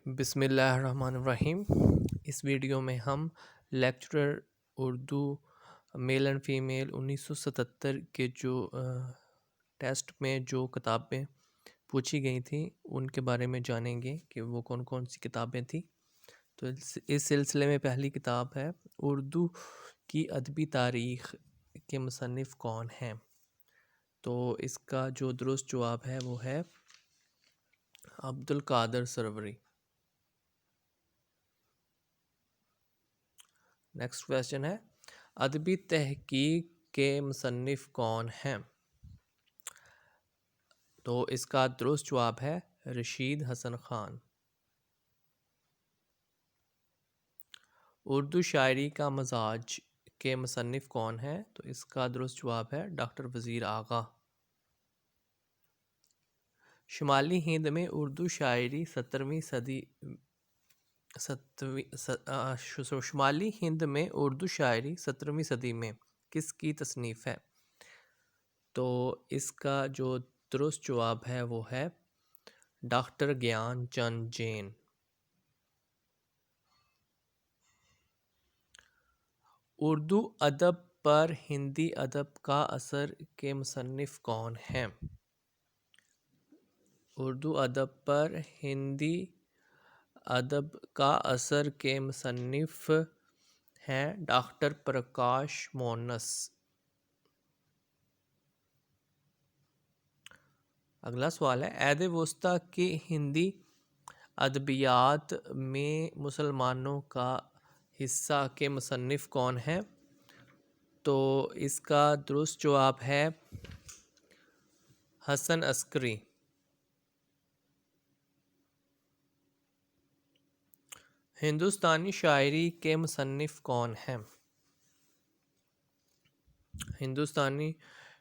بسم اللہ الرحمن الرحیم۔ اس ویڈیو میں ہم lecturer Urdu male and female 1977 کے جو ٹیسٹ میں جو کتابیں پوچھی گئی تھیں ان کے بارے میں جانیں گے کہ وہ کون کون سی کتابیں تھیں۔ تو اس سلسلے میں پہلی کتاب ہے اردو کی ادبی تاریخ کے مصنف کون ہیں۔ تو اس کا جو درست جواب ہے وہ ہے عبدالقادر سروری۔ نیکسٹ کویسچن ہے ادبی تحقیق کے مصنف کون ہیں۔ تو اس کا درست جواب ہے رشید حسن خان۔ اردو شاعری کا مزاج کے مصنف کون ہیں۔ تو اس کا درست جواب ہے ڈاکٹر وزیر آغا۔ شمالی ہند میں اردو شاعری شمالی ہند میں اردو شاعری 17ویں صدی میں کس کی تصنیف ہے۔ تو اس کا جو درست جواب ہے وہ ہے ڈاکٹر گیان چند جین۔ اردو ادب پر ہندی ادب کا اثر کے مصنف کون ہیں۔ اردو ادب پر ہندی ادب کا اثر کے مصنف ہیں ڈاکٹر پرکاش مونس۔ اگلا سوال ہے عہد وسطیٰ کی ہندی ادبیات میں مسلمانوں کا حصہ کے مصنف کون ہیں۔ تو اس کا درست جواب ہے حسن عسکری۔ ہندوستانی شاعری کے مصنف کون ہیں۔ ہندوستانی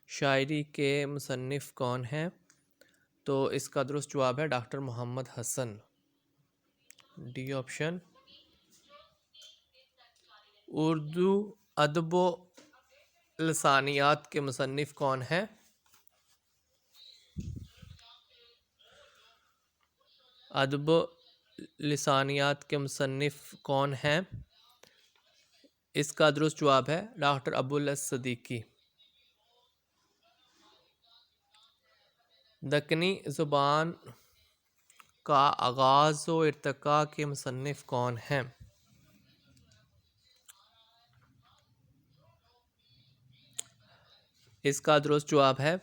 شاعری کے مصنف کون ہیں۔ تو اس کا درست جواب ہے doctor Muhammad Hasan. D option. Urdu ادب و لسانیات کے مصنف کون ہیں۔ ادب و لسانیات کے مصنف کون ہیں۔ اس کا درست جواب ہے ڈاکٹر ابوالاسد صدیقی۔ دکنی زبان کا آغاز و ارتقاء کے مصنف کون ہیں۔ اس کا درست جواب ہے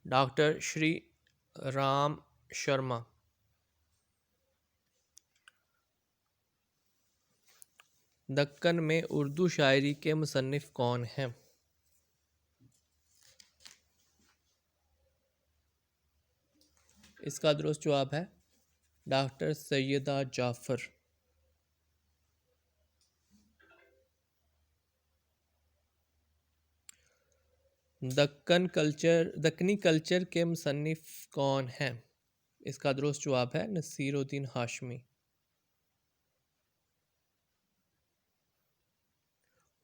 ڈاکٹر شری رام شرما۔ دکن میں اردو شاعری کے مصنف کون ہیں۔ اس کا درست جواب ہے ڈاکٹر سیدہ جعفر۔ دکنی کلچر کے مصنف کون ہیں۔ اس کا درست جواب ہے نصیر الدین ہاشمی۔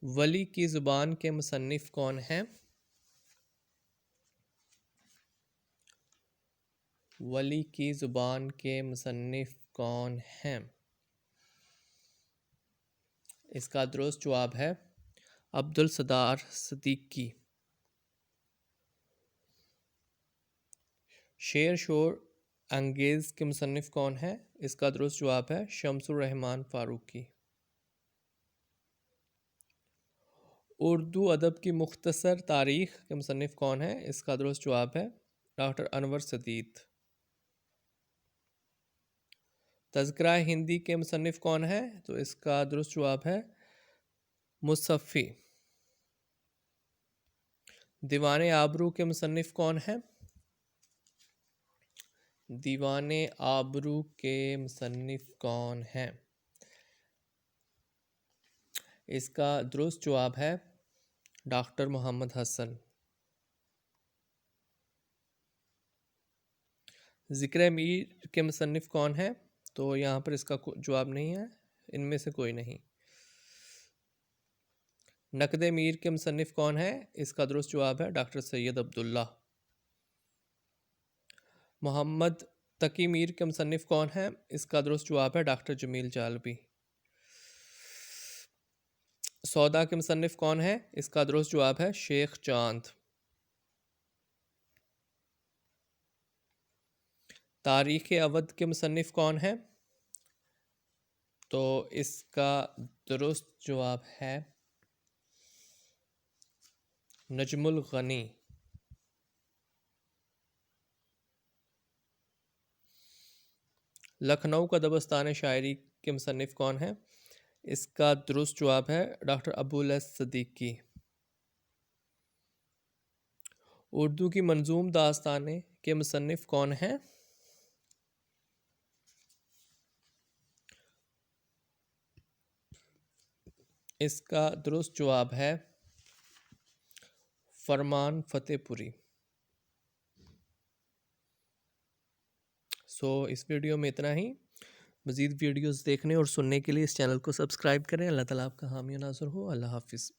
ولی کی زبان کے مصنف کون ہیں۔ ولی کی زبان کے مصنف کون ہیں۔ اس کا درست جواب ہے عبدالستار صدیقی۔ شعر شور انگیز کے مصنف کون ہیں۔ اس کا درست جواب ہے شمس الرحمن فاروقی۔ اردو ادب کی مختصر تاریخ کے مصنف کون ہیں۔ اس کا درست جواب ہے ڈاکٹر انور سدید۔ تذکرہ ہندی کے مصنف کون ہیں۔ تو اس کا درست جواب ہے مصفی۔ دیوان آبرو کے مصنف کون ہیں۔ دیوان آبرو کے مصنف کون ہیں۔ اس کا درست جواب ہے ڈاکٹر محمد حسن۔ ذکر میر کے مصنف کون ہیں۔ تو یہاں پر اس کا جواب نہیں ہے، ان میں سے کوئی نہیں۔ نقد میر کے مصنف کون ہیں۔ اس کا درست جواب ہے ڈاکٹر سید عبداللہ۔ محمد تقی میر کے مصنف کون ہیں؟ اس کا درست جواب ہے ڈاکٹر جمیل جالبی۔ سودا کے مصنف کون ہیں؟ اس کا درست جواب ہے شیخ چاند۔ تاریخ اودھ کے مصنف کون ہیں؟ تو اس کا درست جواب ہے نجم الغنی۔ لکھنؤ کا دبستان شاعری کے مصنف کون ہیں؟ اس کا درست جواب ہے ڈاکٹر ابوالحسن صدیقی۔ اردو کی منظوم داستانیں کے مصنف کون ہیں؟ اس کا درست جواب ہے فرمان فتح پوری۔ اس ویڈیو میں اتنا ہی۔ مزید ویڈیوز دیکھنے اور سننے کے لیے اس چینل کو سبسکرائب کریں۔ اللہ تعالیٰ آپ کا حامی و ناصر ہو۔ اللہ حافظ۔